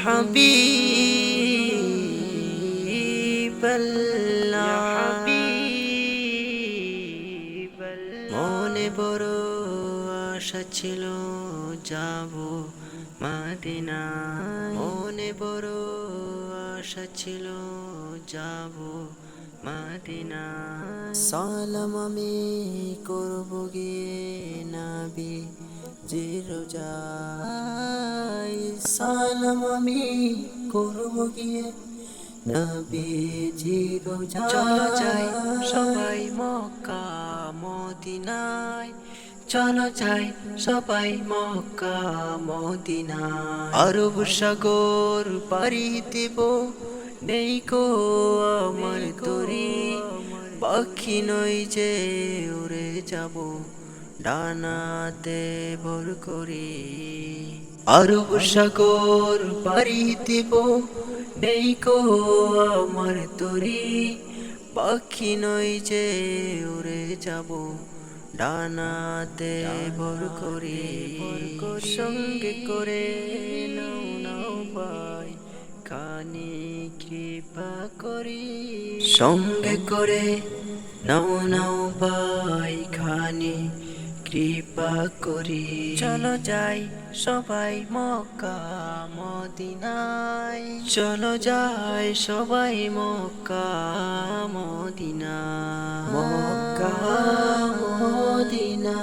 হাবিবাল্লাহ মনে বড় আশা ছিল যাব মদিনা মনে বড় আশা ছিল যাব মদিনা সালাম আমি করব গিয়ে নবী জির রোজায় সালাম আমি করব গিয়ে নবী জির রোজায় চলো যাই সবাই মক্কা মদিনায় চলো যাই সবাই মক্কা মদিনায় আরব সাগর পাড়ি দেব নেই কো আমার তরি পাখি নই যে উড়ে যাব ডানাতে ভর করি আরব সাগর পাড়ি দেব নেই কো আমার তরি পাখি নই যে উড়ে যাব ডানাতে ভর করি সঙ্গে করে নাও নাও ভাই খানি কৃপা করি সঙ্গে করে নাও নাও ভাই খানি কৃপা করি চলো যাই সবাই মক্কা মদিনায় চলো যাই সবাই মক্কা মদিনা মক্কা মদিনা